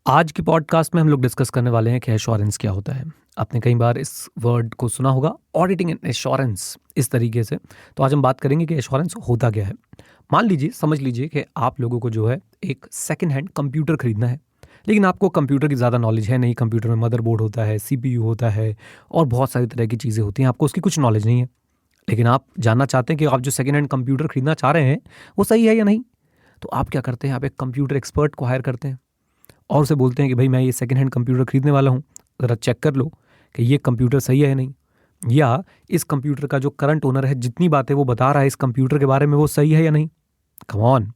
आज के पॉडकास्ट में हम लोग डिस्कस करने वाले हैं कि एश्योरेंस क्या होता है। आपने कई बार इस वर्ड को सुना होगा, ऑडिटिंग एंड एश्योरेंस, इस तरीके से। तो आज हम बात करेंगे कि एश्योरेंस होता क्या है। मान लीजिए, समझ लीजिए कि आप लोगों को जो है एक सेकंड हैंड कंप्यूटर खरीदना है, लेकिन आपको कंप्यूटर की ज़्यादा नॉलेज है नहीं। कंप्यूटर में मदरबोर्ड होता है, सीपीयू होता है और बहुत सारी तरह की चीज़ें होती हैं, आपको उसकी कुछ नॉलेज नहीं है। लेकिन आप जानना चाहते हैं कि आप जो सेकंड हैंड कंप्यूटर खरीदना चाह रहे हैं वो सही है या नहीं। तो आप क्या करते हैं, आप एक कंप्यूटर एक्सपर्ट को हायर करते हैं और उसे बोलते हैं कि भाई मैं ये सेकंड हैंड कंप्यूटर खरीदने वाला हूँ, ज़रा चेक कर लो कि ये कंप्यूटर सही है या नहीं, या इस कंप्यूटर का जो करंट ओनर है जितनी बातें वो बता रहा है इस कंप्यूटर के बारे में वो सही है या नहीं। कम ऑन,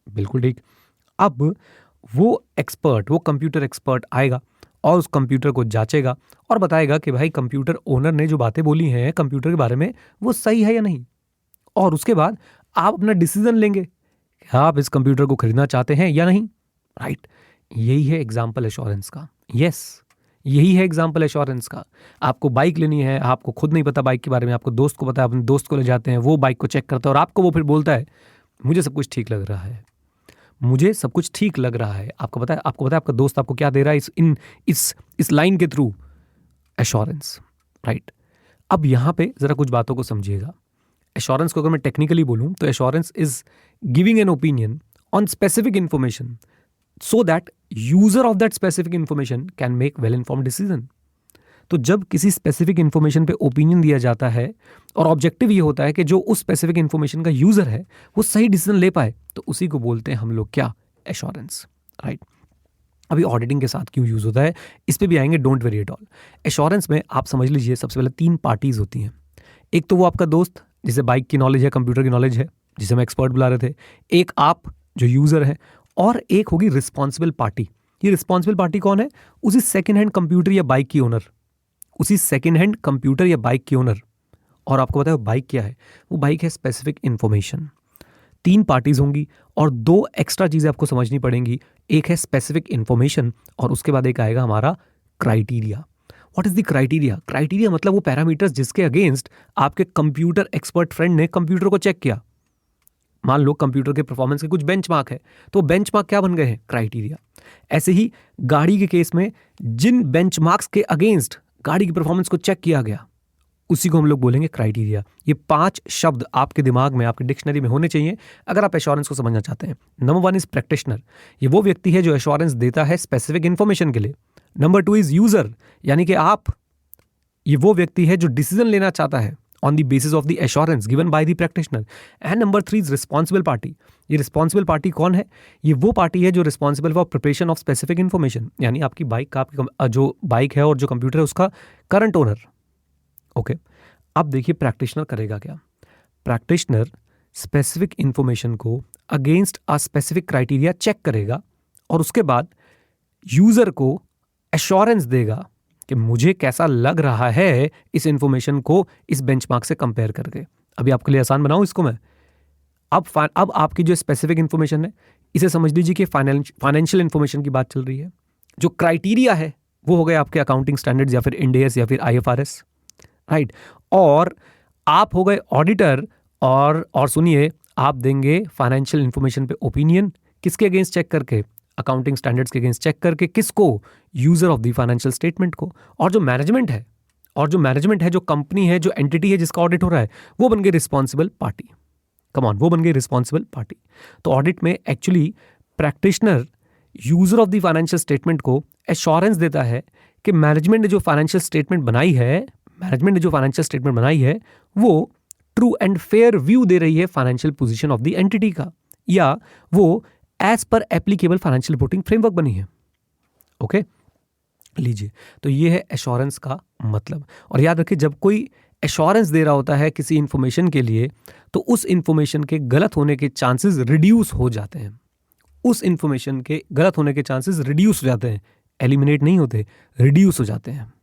बिल्कुल ठीक। अब वो एक्सपर्ट, वो कंप्यूटर एक्सपर्ट आएगा और उस कंप्यूटर को जांचेगा और बताएगा कि भाई कंप्यूटर ओनर ने जो बातें बोली हैं कंप्यूटर के बारे में वो सही है या नहीं। और उसके बाद आप अपना डिसीजन लेंगे कि आप इस कंप्यूटर को खरीदना चाहते हैं या नहीं। राइट, यही है एग्जाम्पल एश्योरेंस का। यस, यही है एग्जाम्पल एश्योरेंस का। आपको बाइक लेनी है, आपको खुद नहीं पता बाइक के बारे में, आपको दोस्त को पता है, अपने दोस्त को ले जाते हैं, वो बाइक को चेक करता है और आपको वो फिर बोलता है मुझे सब कुछ ठीक लग रहा है, मुझे सब कुछ ठीक लग रहा है। आपको पता है आपका दोस्त आपको क्या दे रहा है इस लाइन के थ्रू, एश्योरेंस। राइट, अब यहाँ पे जरा कुछ बातों को समझिएगा। एश्योरेंस को अगर मैं टेक्निकली बोलूँ तो assurance is giving an opinion on specific information so that user of that specific information can make well informed decision। तो जब किसी स्पेसिफिक इन्फॉर्मेशन पे ओपिनियन दिया जाता है और ऑब्जेक्टिव ये होता है कि जो उस स्पेसिफिक इन्फॉर्मेशन का यूजर है वो सही डिसीजन ले पाए, तो उसी को बोलते हैं हम लोग क्या, एश्योरेंस। राइट, अभी ऑडिटिंग के साथ क्यों यूज होता है इस पे भी आएंगे, don't very at all. Assurance में आप समझ लीजिए सबसे पहले 3 पार्टीज होती हैं। एक तो वो आपका दोस्त जिसे बाइक की नॉलेज है, कंप्यूटर की नॉलेज है, जिसे हम एक्सपर्ट बुला रहे थे। एक आप जो यूजर है, और एक होगी रिस्पॉन्सिबल पार्टी। ये रिस्पॉन्सिबल पार्टी कौन है, उसी सेकेंड हैंड कंप्यूटर या बाइक की ओनर, उसी सेकेंड हैंड कंप्यूटर या बाइक की ओनर। और आपको पता है बाइक क्या है, वो बाइक है स्पेसिफिक इन्फॉर्मेशन। 3 पार्टीज होंगी और 2 एक्स्ट्रा चीजें आपको समझनी पड़ेंगी। एक है स्पेसिफिक इन्फॉर्मेशन और उसके बाद एक आएगा हमारा criteria. What is the criteria? Criteria मतलब वो पैरामीटर्स जिसके अगेंस्ट आपके कंप्यूटर एक्सपर्ट फ्रेंड ने कंप्यूटर को चेक किया। मान लो कंप्यूटर के परफॉर्मेंस के कुछ बेंचमार्क है, तो बेंचमार्क क्या बन गए हैं, क्राइटेरिया। ऐसे ही गाड़ी के केस में जिन बेंचमार्क्स के अगेंस्ट गाड़ी की परफॉर्मेंस को चेक किया गया उसी को हम लोग बोलेंगे क्राइटेरिया। ये 5 शब्द आपके दिमाग में, आपके डिक्शनरी में होने चाहिए अगर आप एश्योरेंस को समझना चाहते हैं। नंबर 1 इज प्रैक्टिशनर, ये वो व्यक्ति है जो एश्योरेंस देता है स्पेसिफिक इन्फॉर्मेशन के लिए। नंबर 2 इज यूजर, यानी कि आप, ये वो व्यक्ति है जो डिसीजन लेना चाहता है on the basis of the assurance given by the practitioner। and number 3 is responsible party। ये responsible party कौन है? ये वो पार्टी है जो responsible for preparation of specific information, यानी आपकी बाइक का, आपकी जो बाइक है और जो कंप्यूटर है उसका करंट ओनर। ओके, अब देखिए प्रैक्टिशनर करेगा क्या। प्रैक्टिशनर स्पेसिफिक इंफॉर्मेशन को against a specific criteria check करेगा और उसके बाद यूजर को एश्योरेंस देगा कि मुझे कैसा लग रहा है इस इंफॉर्मेशन को इस बेंचमार्क से कंपेयर करके। अभी आपके लिए आसान बनाऊं इसको मैं। अब आपकी जो स्पेसिफिक इंफॉर्मेशन है इसे समझ लीजिए कि फाइनेंशियल इंफॉर्मेशन की बात चल रही है। जो क्राइटेरिया है वो हो गए आपके अकाउंटिंग स्टैंडर्ड्स या फिर इंड एस या फिर IFRS। राइट, और आप हो गए ऑडिटर और सुनिए, आप देंगे फाइनेंशियल इंफॉर्मेशन पे ओपिनियन किसके अगेंस्ट चेक करके, अकाउंटिंग स्टैंडर्ड्स के अगेंस्ट चेक करके। किसको? User of the financial statement को। और जो मैनेजमेंट है, जो कंपनी है, जो एंटिटी है जिसका ऑडिट हो रहा है, वो बन गई रिस्पॉन्सिबल पार्टी। कम ऑन, वो बन गई रिस्पॉन्सिबल पार्टी। तो ऑडिट में actually practitioner user of the financial statement को एश्योरेंस देता है कि मैनेजमेंट ने जो फाइनेंशियल स्टेटमेंट बनाई है वो ट्रू एंड फेयर व्यू दे रही है financial position of the entity का, या वो as per applicable financial reporting framework बनी है। ओके, लीजिए, तो ये है एश्योरेंस का मतलब। और याद रखिए, जब कोई एश्योरेंस दे रहा होता है किसी इंफॉर्मेशन के लिए तो उस इंफॉर्मेशन के गलत होने के चांसेस रिड्यूस हो जाते हैं। एलिमिनेट नहीं होते, रिड्यूस हो जाते हैं।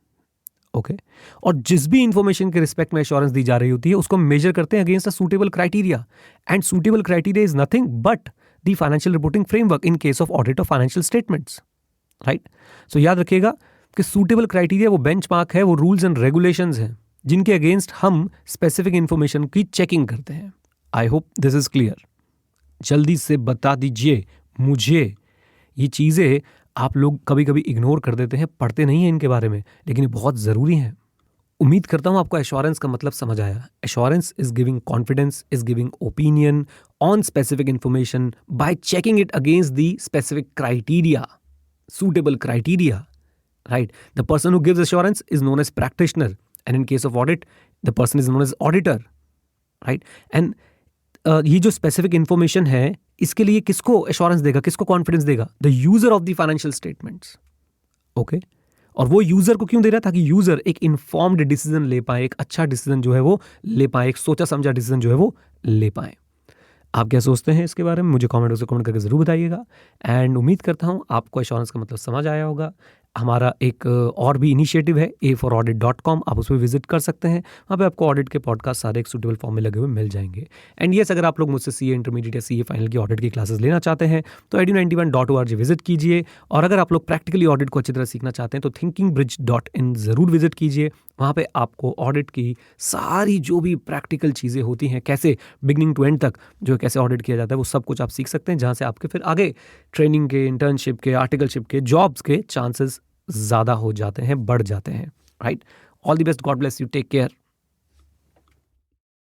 ओके, और जिस भी इंफॉर्मेशन के रिस्पेक्ट में एश्योरेंस दी जा रही होती है उसको मेजर करते हैं against a suitable criteria, and suitable criteria is nothing but the financial reporting framework in case of audit of financial statements. Right, so याद रखिएगा कि सूटेबल क्राइटेरिया वो बेंचमार्क है, वो रूल्स एंड रेगुलेशंस हैं जिनके अगेंस्ट हम स्पेसिफिक इंफॉर्मेशन की चेकिंग करते हैं। I hope this is clear. जल्दी से बता दीजिए मुझे, ये चीज़ें आप लोग कभी-कभी इग्नोर कर देते हैं, पढ़ते नहीं हैं इनके बारे में, लेकिन ये बहुत ज़रूरी हैं। उम्मीद करता हूँ आपको एश्योरेंस का मतलब समझ आया। Assurance is giving confidence, is giving opinion on specific information bye checking it against the specific criteria, suitable criteria, right? The person who gives assurance is known as practitioner, and in case of audit, the person is known as auditor, right? And ये जो specific information है, इसके लिए किसको assurance देगा, किसको confidence देगा? The user of the financial statements, okay? और वो यूजर को क्यों दे रहा है? ताकि यूजर एक इन्फॉर्म्ड डिसीजन ले पाए, एक अच्छा डिसीजन जो है वो ले पाए, एक सोचा समझा डिसीजन जो है वो ले पाए। आप क्या सोचते हैं इसके बारे में? मुझे कमेंट बॉक्स में कमेंट करके ज़रूर बताइएगा। एंड उम्मीद करता हूँ आपको एश्योरेंस का मतलब समझ आया होगा। हमारा एक और भी इनिशिएटिव है a4audit.com, आप उस पर विजिट कर सकते हैं। वहाँ पे आपको ऑडिट के पॉडकास्ट सारे एक सूटेबल फॉर्म में लगे हुए मिल जाएंगे। एंड यस, अगर आप लोग मुझसे सीए इंटरमीडिएट या सीए फाइनल की ऑडिट की क्लासेस लेना चाहते हैं तो edu91.org विजिट कीजिए। और अगर आप लोग प्रैक्टिकली ऑडिट को अच्छी तरह सीखना चाहते हैं तो thinkingbridge.in ज़रूर विजिट कीजिए। वहाँ पे आपको ऑडिट की सारी जो भी प्रैक्टिकल चीज़ें होती हैं, कैसे बिगनिंग टू एंड तक जो कैसे ऑडिट किया जाता है, वो सब कुछ आप सीख सकते हैं, जहाँ से आपके फिर आगे ट्रेनिंग के, इंटर्नशिप के, आर्टिकलशिप के, जॉब्स के चांसेस ज़्यादा हो जाते हैं, बढ़ जाते हैं, right? All the best, God bless you, take care.